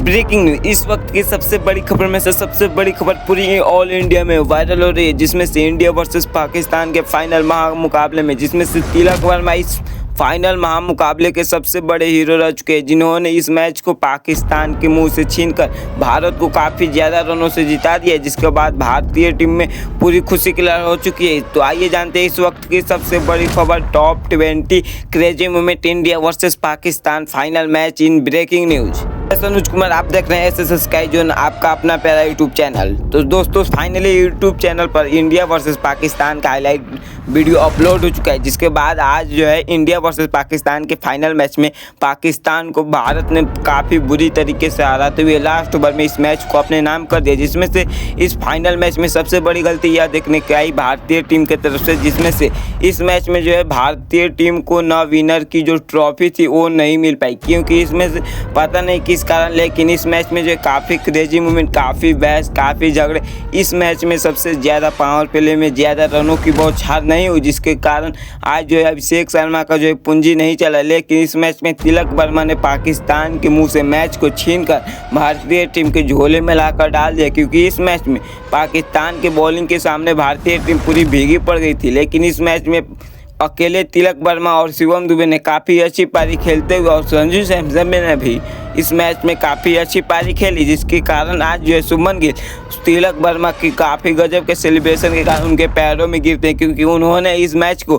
Breaking news, इस वक्त की सबसे बड़ी खबर में से सबसे बड़ी खबर पूरी ऑल इंडिया में वायरल हो रही है, जिसमें से इंडिया वर्सेस पाकिस्तान के फाइनल महामुकाबले में, जिसमें से तिलक वर्मा इस फाइनल महामुकाबले के सबसे बड़े हीरो रह चुके हैं, जिन्होंने इस मैच को पाकिस्तान के मुंह से छीनकर भारत को काफ़ी ज़्यादा रनों से जिता दिया, जिसके बाद भारतीय टीम में पूरी खुशी की लहर हो चुकी है। तो आइए जानते हैं इस वक्त की सबसे बड़ी खबर, top 20 crazy moment India versus Pakistan final match in breaking news. Anuj Kumar, आप देख रहे हैं एसएस स्काई जोन, आपका अपना प्यारा यूट्यूब चैनल। तो दोस्तों फाइनली यूट्यूब चैनल पर इंडिया वर्सेस पाकिस्तान का हाईलाइट वीडियो अपलोड हो चुका है, जिसके बाद आज जो है इंडिया वर्सेस पाकिस्तान के फाइनल मैच में पाकिस्तान को भारत ने काफ़ी बुरी तरीके से हराते हुए लास्ट ओवर में इस मैच को अपने नाम कर दिया, जिसमें से इस फाइनल मैच में सबसे बड़ी गलती यह देखने को आई भारतीय टीम की तरफ से, जिसमें से इस मैच में जो है भारतीय टीम को न विनर की जो ट्रॉफी थी वो नहीं मिल पाई, क्योंकि इसमें से पता नहीं किस कारण, लेकिन इस मैच में जो काफ़ी क्रेजी मूवमेंट, काफ़ी बहस, काफ़ी झगड़े, इस मैच में सबसे ज़्यादा पावर प्ले में ज़्यादा रनों की बौछार नहीं हुई, जिसके कारण आज जो है अभिषेक शर्मा का जो है पूंजी नहीं चला। लेकिन इस मैच में तिलक वर्मा ने पाकिस्तान के मुंह से मैच को छीनकर भारतीय टीम के झोले में लाकर डाल दिया, क्योंकि इस मैच में पाकिस्तान के बॉलिंग के सामने भारतीय टीम पूरी भीगी पड़ गई थी। लेकिन इस मैच में अकेले तिलक वर्मा और शिवम दुबे ने काफ़ी अच्छी पारी खेलते हुए और संजू सैमसन ने भी इस मैच में काफ़ी अच्छी पारी खेली, जिसके कारण आज जो है शुभमन गिल तिलक वर्मा की काफ़ी गजब के सेलिब्रेशन के कारण उनके पैरों में गिरते हैं, क्योंकि उन्होंने इस मैच को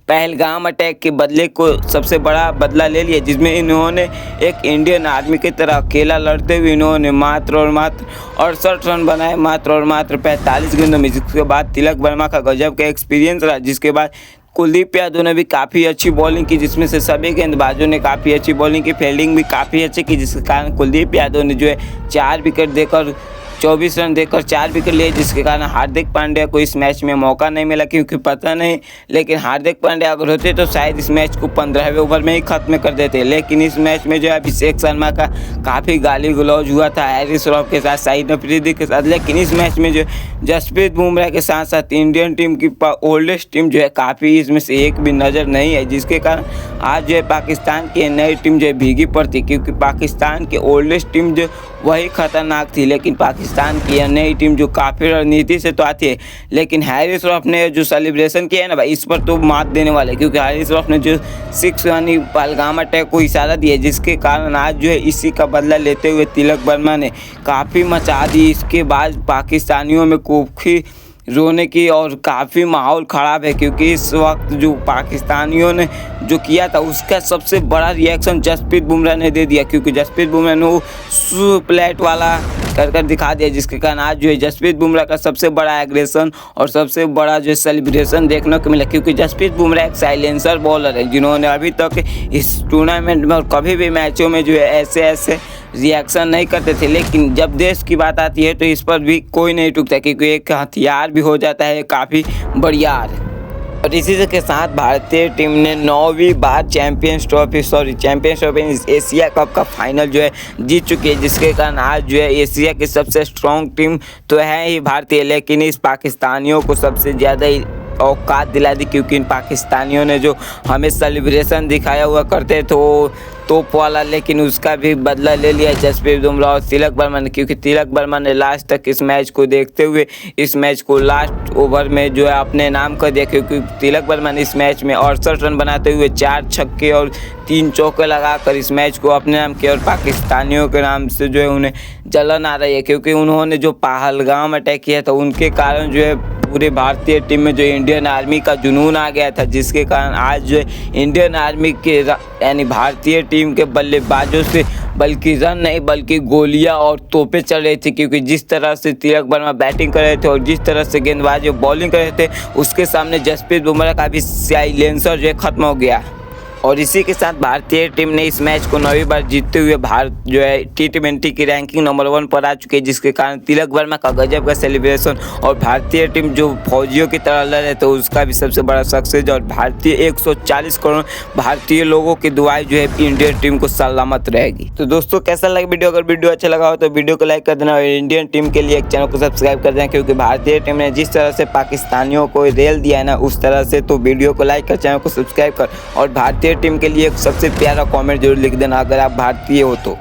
पहलगाम अटैक के बदले को सबसे बड़ा बदला ले लिया, जिसमें इन्होंने एक इंडियन आर्मी की तरह अकेला लड़ते हुए इन्होंने मात्र और मात्र 68 रन बनाए, मात्र और मात्र 45 गेंदों में। जिसके बाद तिलक वर्मा का गजब का एक्सपीरियंस रहा, जिसके बाद कुलदीप यादव ने भी काफ़ी अच्छी बॉलिंग की, जिसमें से सभी गेंदबाजों ने काफ़ी अच्छी बॉलिंग की, फील्डिंग भी काफ़ी अच्छी की, जिसके कारण कुलदीप यादव ने जो है 4 विकेट देकर 24 रन देकर 4 विकेट लिए, जिसके कारण हार्दिक पांड्या को इस मैच में मौका नहीं मिला, क्योंकि पता नहीं, लेकिन हार्दिक पांड्या अगर होते तो शायद इस मैच को 15वें ओवर में ही खत्म कर देते। लेकिन इस मैच में जो है अभिषेक शर्मा का काफ़ी गाली गलौज हुआ था हैरिस श्रॉफ के साथ, शाहिद अफरीदी के साथ। लेकिन इस मैच में जो जसप्रीत बुमराह के साथ साथ इंडियन टीम की ओल्डेस्ट टीम जो है काफ़ी इसमें से एक भी नज़र नहीं है, जिसके कारण आज जो है पाकिस्तान की नई टीम जो है भीगी पड़ती, क्योंकि पाकिस्तान की ओल्डेस्ट टीम जो वही खतरनाक थी, लेकिन पाकिस्तान की यह नई टीम जो काफ़ी रणनीति से तो आती है। लेकिन हैरिस श्रॉफ ने जो सेलिब्रेशन किया है ना भाई, इस पर तो मात देने वाले, क्योंकि हैरिस श्रॉफ ने जो 6 यानी पहलगाम अटैक को इशारा दिया, जिसके कारण आज जो है इसी का बदला लेते हुए तिलक वर्मा ने काफ़ी मचा दी। इसके बाद पाकिस्तानियों में काफ़ी रोने की और काफ़ी माहौल ख़राब है, क्योंकि इस वक्त जो पाकिस्तानियों ने जो किया था उसका सबसे बड़ा रिएक्शन जसप्रीत बुमराह ने दे दिया, क्योंकि जसप्रीत बुमराह ने वो प्लेट वाला कर दिखा दिया, जिसके कारण आज जो है जसप्रीत बुमराह का सबसे बड़ा एग्रेशन और सबसे बड़ा जो सेलिब्रेशन देखने को मिला, क्योंकि जसप्रीत बुमराह एक साइलेंसर बॉलर है, जिन्होंने अभी तक इस टूर्नामेंट में और कभी भी मैचों में जो है ऐसे रिएक्शन नहीं करते थे। लेकिन जब देश की बात आती है तो इस पर भी कोई नहीं टूटता, क्योंकि एक हथियार भी हो जाता है काफ़ी बढ़ियार। और इसी के साथ भारतीय टीम ने 9वीं बार चैंपियंस ट्रॉफी एशिया कप का फाइनल जो है जीत चुकी है, जिसके कारण आज जो है एशिया की सबसे स्ट्रॉन्ग टीम तो है ही भारतीय, लेकिन इस पाकिस्तानियों को सबसे ज़्यादा औकात दिला दी, क्योंकि इन पाकिस्तानियों ने जो हमें सेलिब्रेशन दिखाया हुआ करते तो तोप वाला, लेकिन उसका भी बदला ले लिया जसप्रीत बुमराह और तिलक वर्मा ने, क्योंकि तिलक वर्मा ने लास्ट तक इस मैच को देखते हुए इस मैच को लास्ट ओवर में जो है अपने नाम कर दिया, क्योंकि तिलक वर्मा ने इस मैच में 68 रन बनाते हुए 4 छक्के और 3 चौके लगाकर इस मैच को अपने नाम किया। और पाकिस्तानियों के नाम से जो है उन्हें जलन आ रही है, क्योंकि उन्होंने जो पहलगाम अटैक किया था उनके कारण जो है पूरे भारतीय टीम में जो इंडियन आर्मी का जुनून आ गया था, जिसके कारण आज जो है इंडियन आर्मी के यानी भारतीय टीम के बल्लेबाजों से बल्कि रन नहीं बल्कि गोलियां और तोपें चल रही थी, क्योंकि जिस तरह से तिलक वर्मा बैटिंग कर रहे थे और जिस तरह से गेंदबाज बॉलिंग कर रहे थे, उसके सामने जसप्रीत बुमराह का भी साइलेंसर जो है ख़त्म हो गया। और इसी के साथ भारतीय टीम ने इस मैच को 9वीं बार जीतते हुए भारत जो है T20 की रैंकिंग नंबर 1 पर आ चुकी है, जिसके कारण तिलक वर्मा का गजब का सेलिब्रेशन और भारतीय टीम जो फौजियों की तरह लड़ रहे थे उसका भी सबसे बड़ा सक्सेस, और भारतीय 140 करोड़ भारतीय लोगों की दुआएं जो है इंडियन टीम को सलामत रहेगी। तो दोस्तों कैसा लगा वीडियो, अगर वीडियो अच्छा लगा हो तो वीडियो को लाइक कर देना और इंडियन टीम के लिए एक चैनल को सब्सक्राइब कर देना, क्योंकि भारतीय टीम ने जिस तरह से पाकिस्तानियों को रेल दिया है ना उस तरह से, तो वीडियो को लाइक कर चैनल को सब्सक्राइब कर और भारतीय टीम के लिए एक सबसे प्यारा कमेंट जरूर लिख देना अगर आप भारतीय हो तो।